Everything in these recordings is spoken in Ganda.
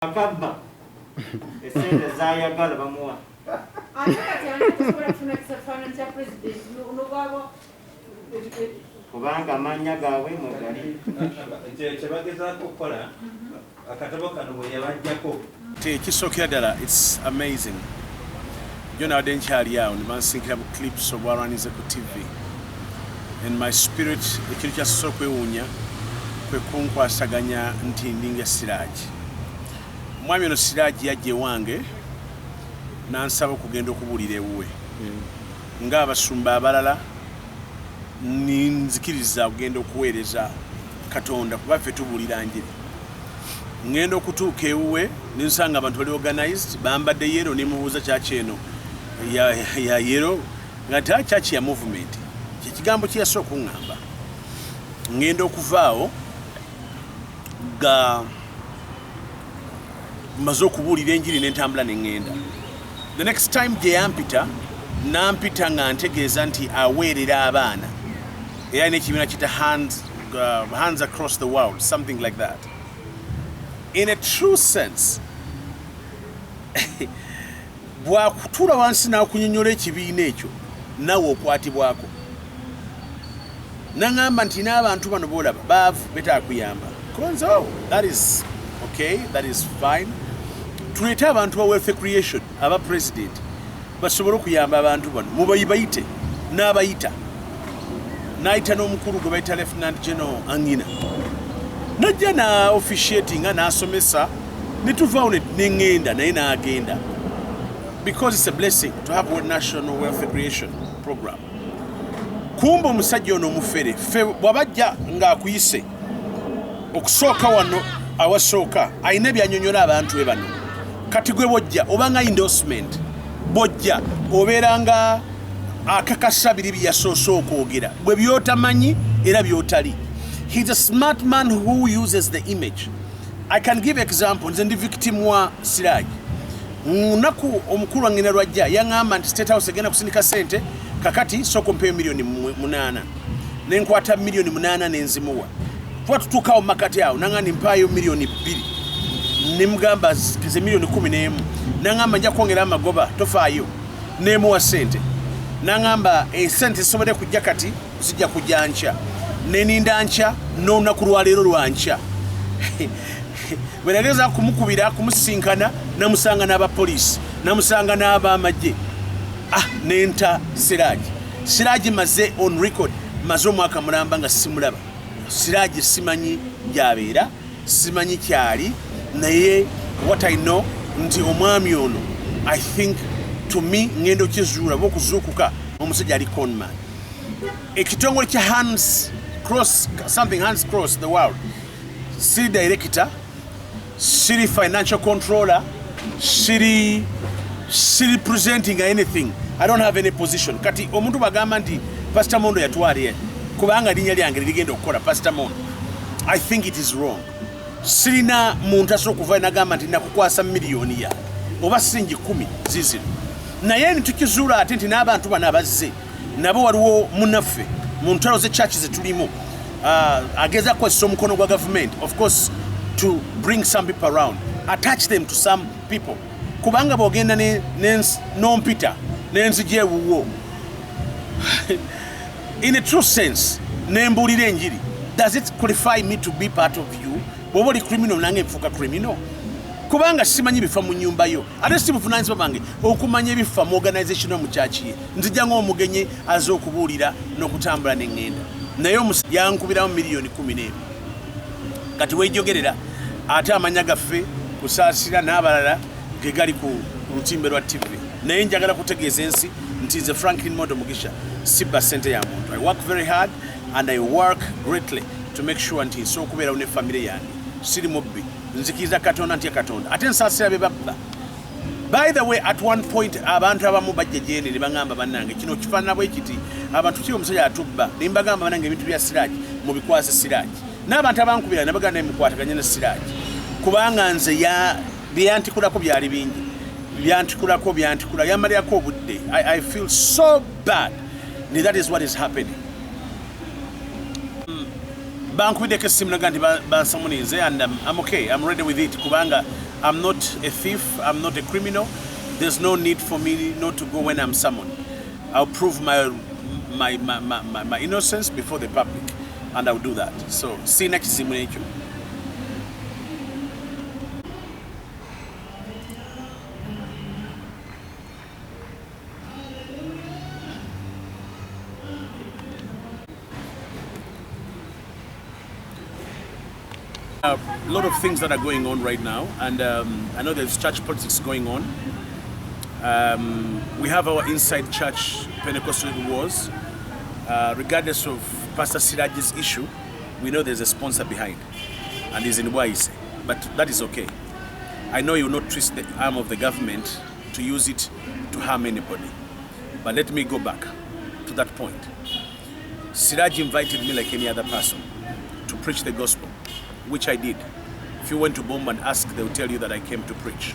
Akabba. Ssente z'ayagala bamuwa. Ate kati ani tusobola kufuna kisafaananyi kya president n'ogwabo kubanga amannya gaabwe mwe gali. Kye bagezaako okukola akatabo kano bwe yabajjako. Kisookera ddala, it's amazing. Yo nawadde nkyali awo ne bansinkira mu clips obwalwanize ku TV. In my spirit, ekintu kyasoose okwewuunya kwe kunkwasaganya nti ndinga Siraaji. Omwami ono Siraaji yajja ewange n'ansaba okugenda okubuulira ewuwe. Ng'abasumba abalala ninzikiriza okugenda okuweereza Katonda kuba ffe tubuulira njiri. Ngenda okutuuka ewuwe ninsanga abantu bali organized bambadde yero nemubuuza kyaki eno ya yero nga kyaki ya movement. Kyekigambo kiyasooka okuŋŋamba. Ngenda okuvaawo nga maze okubuulira enjiri n'entambula neŋŋenda. The next time gye yampita nampita nga ntegeeza nti aweerera abaana era n'ekibiina kita hands across the world, something like that. In a true sense, bwakutuula wansi n'akunyonnyola ekibiina ekyo nawe okwatibwako naŋŋamba nti n'abantu bano boolaba baavu betaakuyamba. Konze that is okay, that is fine. Tuleete abantu ba wealth creation aba president basobole okuyamba abantu bano mubayibayite n'abayita n'ayita n'omukulu gwe bayita Lieutenant General Angina najja na officiating n'asomesa ne tuvaawo neŋŋenda naye n'agenda because it's a blessing to have a national wealth creation program. Kumba omusajja ono Mufere ffe bw'abajja ng'akuyise okusooka wano awasooka ayina byanyonyola abantu be bano kati gwe bojja obanga endorsement bojja obeera nga akakasa biri byasoose okwogera bwe byotamanyi era byotali. He's a smart man who uses the image. I can give example. Nze ndi victim wa Siraaji. Lunaku omukulu wange ne lwajja yaŋŋamba nti State House egenda kusindika ssente kakati sooka ompeeyo milioni 8 ne nkwata milioni 8 n'enzimuwa. Tuba tutuukawo makati awo naŋŋamba nimpaayo milioni 2 ne mugamba ze milioni 11 naŋŋamba nja kwongera amagoba tofaayo n'emuwa ssente naŋŋamba ensente zisobole kujja kati zijja kujja nkya neninda nkya n'olunaku lwaleero lwankya. Bwe nageza kumukubira kumusinkana namusanga n'abapoliisi namusanga n'abamagye nenta Siraaji maze on record maze omwaka mulamba nga simulaba. Siraaji simanyi gy'abeera simanyi kyali naye what I know nti omwami ono I think to me ngendo kizuula bokuzuukuka omusajja ali conman. Ekitongole kya hands cross the world siri director siri financial controller siri presenting anything. I don't have any position. Kati omuntu bagamba nti Pastor Mondo yatwaliye kubanga linnya lyange ligenda okukola Pastor Mondo. I think it is wrong. Sirina muntu asobola okuva nagamba nti nakukwasa miliyoni ya oba singi 10 zizino naye nitukizuula ate nti n'abantu bano abazze nabo waliwo munaffe mu ntalo z'echurch zetulimu ageza kukozesa omukono gwa government of course to bring some people around, attach them to some people kubanga bwogenda n'ompita n'enzija ewuwo in a true sense n'embuulira enjiri. Does it qualify me to be part of you? Bw'oba oli criminal nange nfuuka criminal kubanga simanyi bifa mu nnyumba yo ate si buvunaanyizibwa bwange okumanya ebifa mu organization mu kyaki ye. Nzija ng'omugenyi aze okubuulira n'okutambula n'eŋŋenda naye yankubiramu miliyoni 11 kati weejogerera ate amanya gaffe kusaasira n'abalala ge gali ku lutimbe lwa TV. Naye njagala kutegeeza ensi nti nze Frankline Mondo Mugisha sibba ssente ya muntu. I work very hard and I work greatly to make sure nti nsobola okubeerawo ne family yange siri mubbi nzikiriza Katonda ntya Katonda ate nsaasira be babba. By the way, at one point abantu abamu bajja gyendi ne baŋŋamba bannange kino kifaanana bwe kiti abantu kiri omusajja atubba ne mbagamba bannange ebintu bya Siraaji mubikwase Siraaji n'abantu abankubira ne bagamba mukwataganye ne Siraaji kubanga nze byantikulako byali bingi byantikula yamalirako obudde. I feel so bad. That is what is happening. bankubideko essimu naga nti bansamunize and I'm okay, I'm ready with it kubanga I'm not a thief, I'm not a criminal. There's no need for me not to go when I'm summoned. I'll prove my innocence before the public, and I'll do that. So, see next simulation. A lot of things that are going on right now, and I know there's church politics going on. We have our inside church Pentecostal wars. Regardless of Pastor Siraj's issue, we know there's a sponsor behind, and he's in Waise, but that is okay. I know you will not twist the arm of the government to use it to harm anybody, but let me go back to that point. Siraj invited me like any other person to preach the gospel, which I did. If you went to Bomba and ask, they will tell you that I came to preach.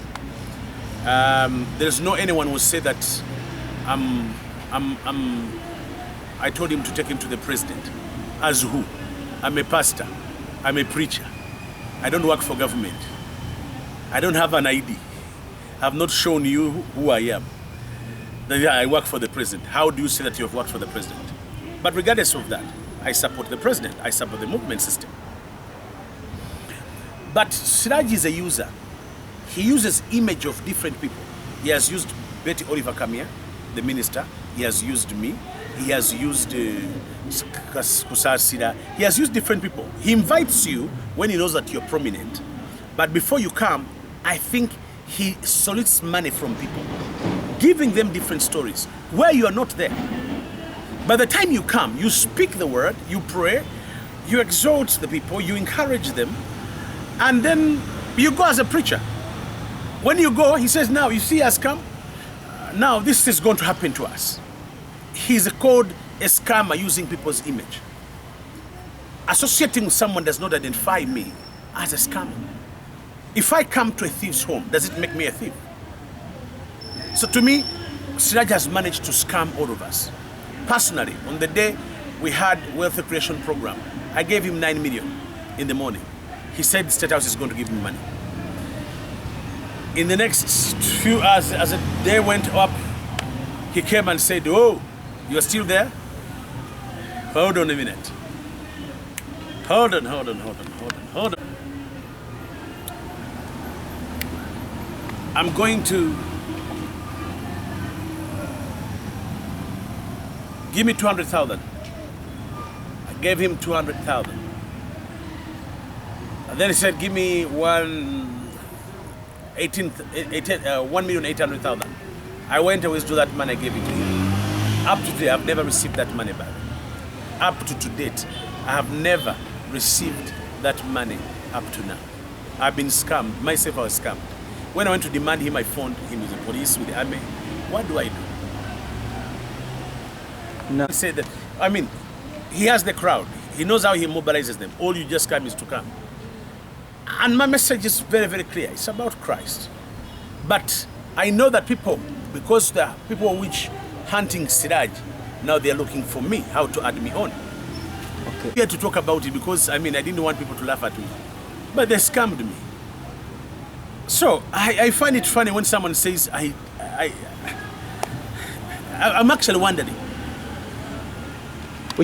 There's no anyone who say that I told him to take him to the president. As who? I'm a pastor. I'm a preacher. I don't work for government. I don't have an ID. I've not shown you who I am. Then I work for the president. How do you say that you have worked for the president? But regardless of that, I support the president. I support the movement system. But Siraj is a user. He uses image of different people. He has used Betty Oliver Kamia, the minister. He has used me. He has used Kusasira. He has used different people. He invites you when he knows that you're prominent. But before you come, I think he solicits money from people, giving them different stories where you are not there. By the time you come, you speak the word, you pray, you exhort the people, you encourage them, and then you go as a preacher. When you go, he says, now you see us come, now this is going to happen to us. He's called a scammer, using people's image. Associating with someone does not identify me as a scammer. If I come to a thief's home, does it make me a thief? So to me, Siraj has managed to scam all of us. Personally, on the day we had wealth creation program, I gave him 9 million in the morning. He said the State House is going to give him money. In the next few hours, as the day went up, he came and said, oh, you're still there? Hold on a minute. Hold on. I'm going to give me 200,000. I gave him 200,000. And then he said, give me 1,800,000. I went and withdrew that money, I gave it to him. Up to today, I've never received that money back. Up to date, I have never received that money up to now. I've been scammed. Myself, I was scammed. When I went to demand him, I phoned him with the police, with the army. What do I do? No. He said that, I mean, he has the crowd. He knows how he mobilizes them. All you just come is to come. And my message is very, very clear. It's about Christ. But I know that people, because the people which hunting Siraj, now they're looking for me, how to add me on. Okay. Here to talk about it because, I mean, I didn't want people to laugh at me. But they scammed me. So, I find it funny when someone says, I'm actually wondering,